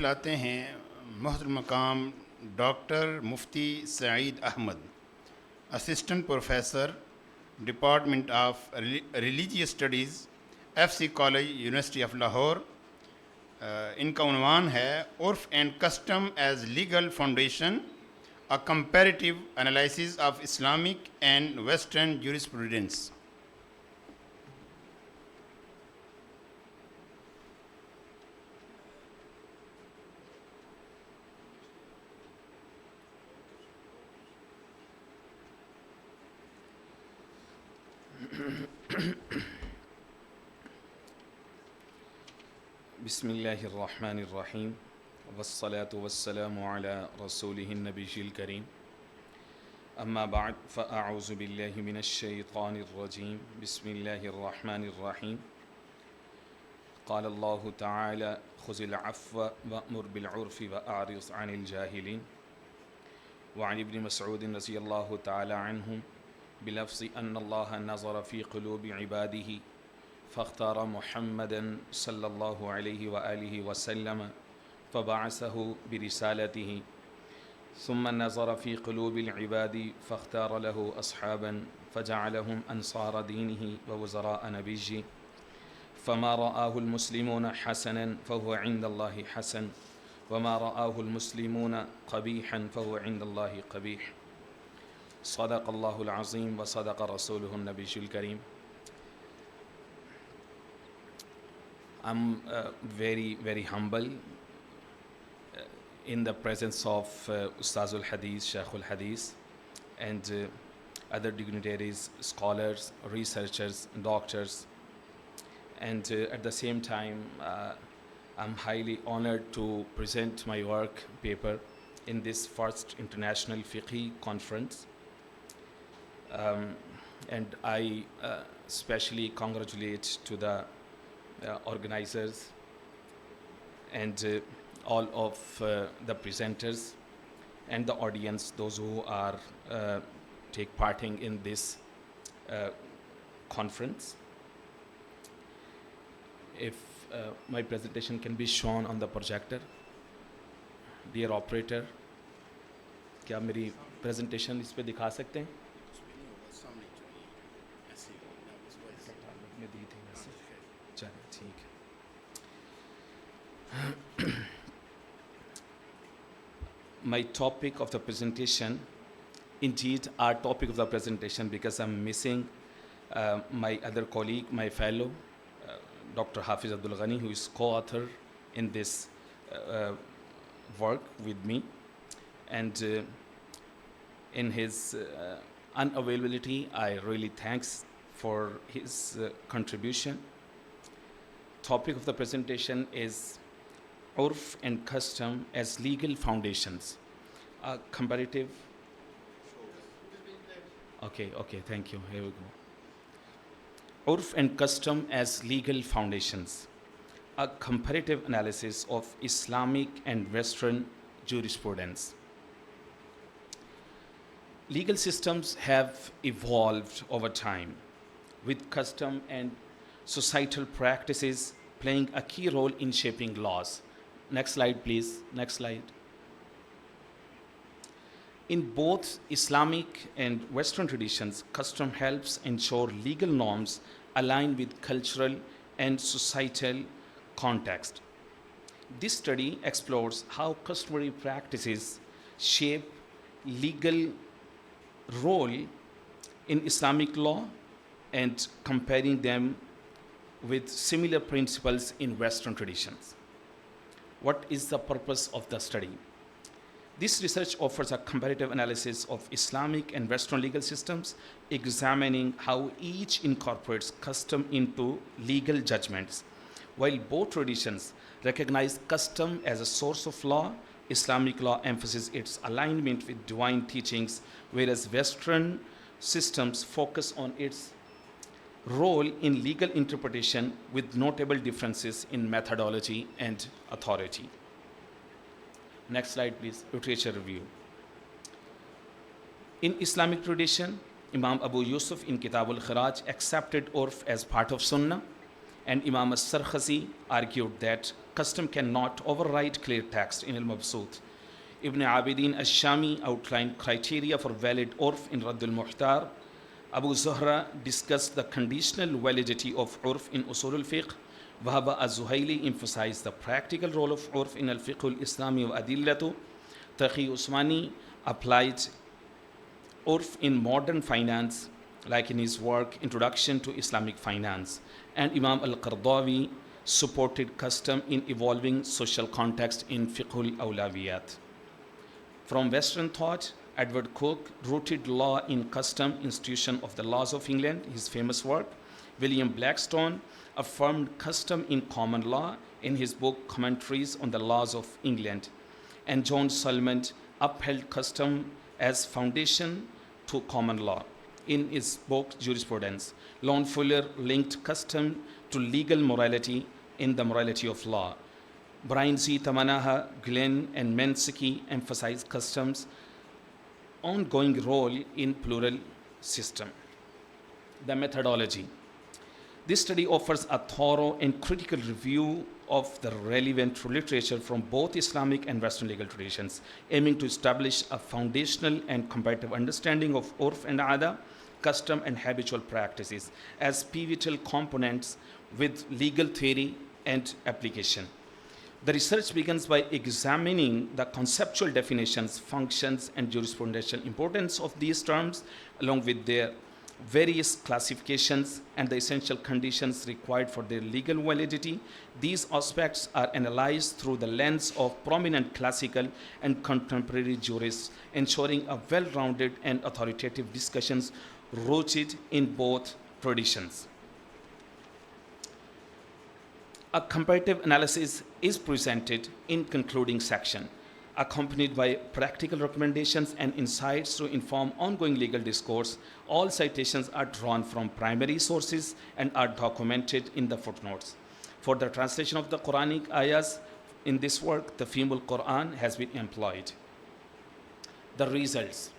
लाते हैं मोहतरम मकाम doctor Mufti Saeed Ahmad, assistant professor, department of religious studies, FC college, university of Lahore. इनका उन्वान है उर्फ and custom as legal foundation, a comparative analysis of Islamic and western jurisprudence. बिस्मिल्लाहिर्रहमानिर्रहीम वस्सलातु वस्सलामु अला रसूलिहिन नबिय्यिल करीम अम्मा बअद फ़अऊज़ु बिल्लाहि मिनश शैतानिर रजीम बिस्मिल्लाहिर्रहमानिर्रहीम क़ाल अल्लाहु तआला ख़ुज़िल अफ़्व वअमुर बिल उर्फ़ि वअअरिज़ अनिल जाहिलीन वअन इब्न मसऊद रज़ियल्लाहु तआला अन्हु बिलफ़्ज़ि अन्नल्लाह नज़र फ़ी क़ुलूबि इबादिही फ़ख्तार मुहम्मदन सल्लल्लाहु अलैहि व आलिहि वसल्लम फ़बअसहु बिरिसालतिही सुम्म नज़र फ़ी क़ुलूबिल इबादी फ़ख्तार लहु अस्हाबन फ़जअलहुम अंसार दीनिही व वज़राअ नबिय्यिही फ़मा रआहुल मुस्लिमून हसनन फ़हुव इंदल्लाहि हसन वमा रआहुल मुस्लिमून क़बीहन फ़हुव इंदल्लाहि क़बीह। सदक़ल्लाहुल अज़ीम व सदक़ रसूलुहुन नबिय्युल करीम। I'm very humble in the presence of Ustazul Hadith, Shaykhul Hadith, and other dignitaries, scholars, researchers, doctors, and at the same time, I'm highly honored to present my work paper in this first international fiqh conference. And I especially congratulate to the organizers and all of the presenters and the audience, those who are take parting in this conference. If my presentation can be shown on the projector. Dear operator, क्या मेरी presentation इस पे दिखा सकते हैं? My topic of the presentation, indeed our topic of the presentation, because I'm missing my other colleague, my fellow, Dr. Hafiz Abdul Ghani, who is co-author in this work with me, and in his unavailability, I really thanks for his contribution. Topic of the presentation is Urf and Custom as Legal Foundations, a comparative. Okay, thank you. Here we go. Urf and Custom as Legal Foundations, a comparative analysis of Islamic and Western jurisprudence. Legal systems have evolved over time, with custom and societal practices playing a key role in shaping laws. Next slide, please. Next slide. In both Islamic and Western traditions, custom helps ensure legal norms align with cultural and societal context. This study explores how customary practices shape legal role in Islamic law and comparing them with similar principles in Western traditions. What is the purpose of the study? This research offers a comparative analysis of Islamic and Western legal systems, examining how each incorporates custom into legal judgments. While both traditions recognize custom as a source of law, Islamic law emphasizes its alignment with divine teachings, whereas Western systems focus on its role in legal interpretation with notable differences in methodology and authority. Next slide, please. Literature review. In Islamic tradition, Imam Abu Yusuf in Kitab al-Khiraj accepted Urf as part of Sunnah. And Imam al-Sarkhazi argued that custom cannot override clear text in al-Mabsut. Ibn Abidin al-Shami outlined criteria for valid urf in Radd al-Muhtar. Abu Zuhra discussed the conditional validity of urf in Usul al-Fiqh. Wahab al-Zuhaili emphasized the practical role of urf in al-Fiqh al-Islami wa adillatu. Taqi Usmani applied urf in modern finance, like in his work Introduction to Islamic Finance. And Imam al-Qardawi supported custom in evolving social context in Fiqh al-Awlawiyat. From Western thought, Edward Coke rooted law in custom, Institution of the Laws of England, his famous work. William Blackstone affirmed custom in common law in his book Commentaries on the Laws of England. And John Sullivan upheld custom as foundation to common law in his book Jurisprudence. Lon Fuller linked custom to legal morality in the morality of law. Brian Z. Tamanaha, Glenn, and Mensiki emphasized customs' ongoing role in plural system. The methodology. This study offers a thorough and critical review of the relevant literature from both Islamic and Western legal traditions, aiming to establish a foundational and comparative understanding of urf and ada, custom and habitual practices as pivotal components with legal theory and application. The research begins by examining the conceptual definitions, functions, and jurisprudential importance of these terms, along with their various classifications and the essential conditions required for their legal validity. These aspects are analyzed through the lens of prominent classical and contemporary jurists, ensuring a well-rounded and authoritative discussions rooted in both traditions. A comparative analysis is presented in concluding section, accompanied by practical recommendations and insights to inform ongoing legal discourse. All citations are drawn from primary sources and are documented in the footnotes. For the translation of the Quranic ayahs in this work, the Fihmul Quran has been employed. The results.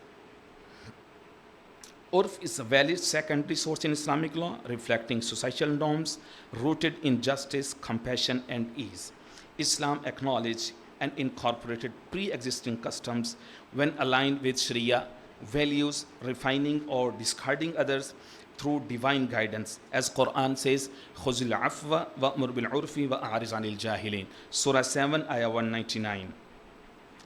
Urf is a valid secondary source in Islamic law, reflecting societal norms rooted in justice, compassion, and ease. Islam acknowledged and incorporated pre-existing customs when aligned with Sharia values, refining or discarding others through divine guidance. As Quran says, خُذِ الْعَفْوَ وَأْمُرْ بِالْعُرْفِ وَأَعْرِضْ عَنِ الْجَاهِلِينَ. Surah 7, Ayah 199.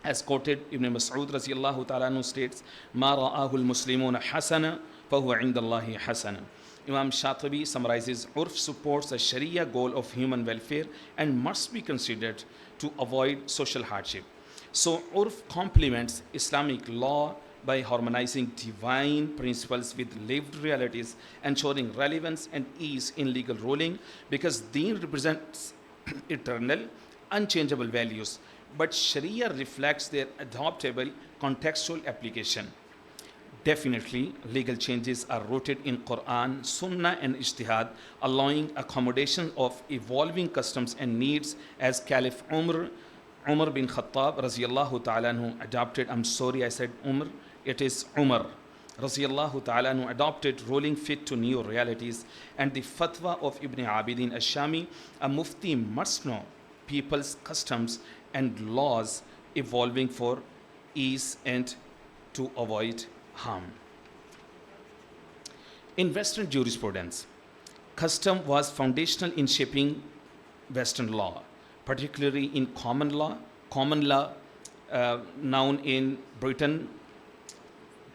As quoted, Ibn Mas'ud radiallahu ta'ala anhu states, مَا رَآهُ الْمُسْلِمُونَ حَسَنًا فَهُوَ عِنْدَ اللَّهِ حَسَنًا. Imam Shatibi summarizes, Urf supports the Sharia goal of human welfare and must be considered to avoid social hardship. So Urf complements Islamic law by harmonizing divine principles with lived realities, ensuring relevance and ease in legal ruling, because deen represents eternal, unchangeable values, but Sharia reflects their adaptable contextual application. Definitely, legal changes are rooted in Quran, Sunnah, and Ijtihad, allowing accommodation of evolving customs and needs, as Caliph Umar bin Khattab radiallahu ta'ala anhu adopted. I'm sorry, I said Umar. It is Umar radiallahu ta'ala anhu adopted ruling fit to new realities. And the fatwa of Ibn Abidin al-Shami, a Mufti must know people's customs and laws evolving for ease and to avoid harm. In Western jurisprudence, custom was foundational in shaping Western law, particularly in common law, known in Britain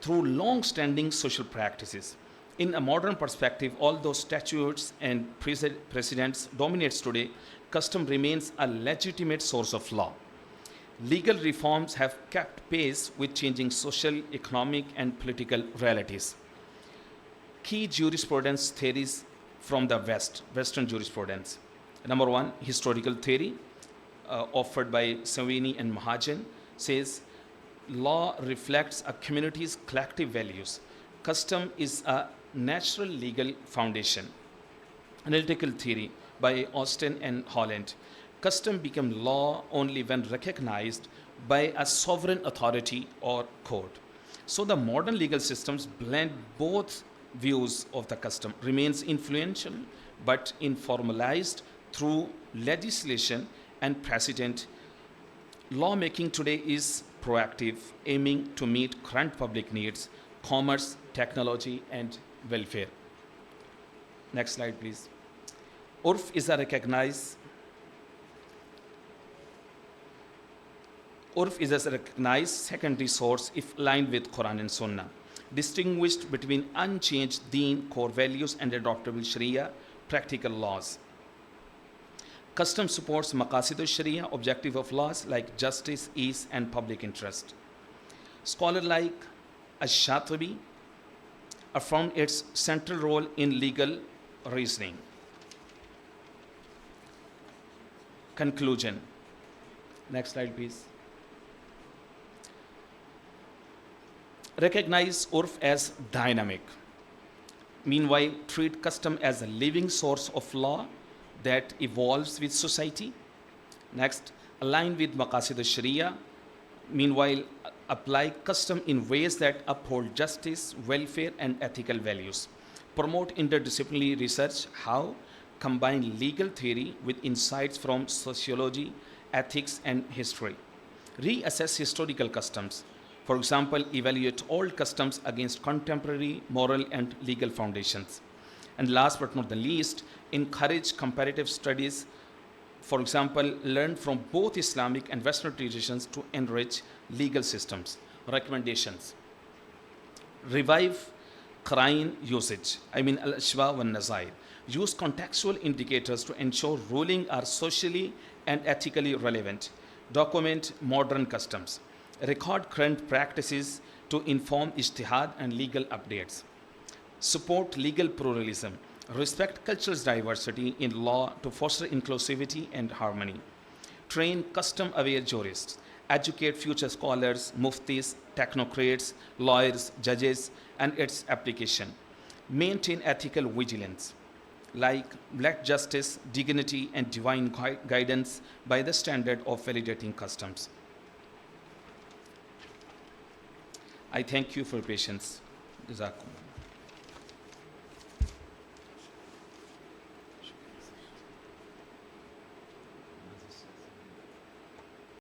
through long-standing social practices. In a modern perspective, although statutes and precedents dominates today, custom remains a legitimate source of law. Legal reforms have kept pace with changing social, economic, and political realities. Key jurisprudence theories from the Western jurisprudence. Number one, historical theory, offered by Savini and Mahajan, says law reflects a community's collective values. Custom is a natural legal foundation. Analytical theory by Austin and Holland. Custom became law only when recognized by a sovereign authority or court. So the modern legal systems blend both views of the custom, remains influential, but informalized through legislation and precedent. Lawmaking today is proactive, aiming to meet current public needs, commerce, technology, and welfare. Next slide, please. Urf is a recognized Urf is a recognized secondary source if aligned with Quran and Sunnah, distinguished between unchanged deen, core values, and adoptable Sharia, practical laws. Custom supports maqasid sharia, objective of laws like justice, ease, and public interest. Scholar like Ash-Shatibi affirmed its central role in legal reasoning. Conclusion. Next slide, please. Recognize Urf as dynamic. Meanwhile, treat custom as a living source of law that evolves with society. Next, align with Maqasid al-Sharia. Meanwhile, apply custom in ways that uphold justice, welfare, and ethical values. Promote interdisciplinary research. How? Combine legal theory with insights from sociology, ethics, and history. Reassess historical customs. For example, evaluate old customs against contemporary moral and legal foundations. And last but not the least, encourage comparative studies. For example, learn from both Islamic and Western traditions to enrich legal systems. Recommendations. Revive Qur'an usage. Al-Ashba wa Nazair. Use contextual indicators to ensure rulings are socially and ethically relevant. Document modern customs. Record current practices to inform ijtihad and legal updates. Support legal pluralism. Respect cultural diversity in law to foster inclusivity and harmony. Train custom-aware jurists. Educate future scholars, muftis, technocrats, lawyers, judges, and its application. Maintain ethical vigilance, like let justice, dignity, and divine guidance by the standard of validating customs. I thank you for your patience. Jazakum.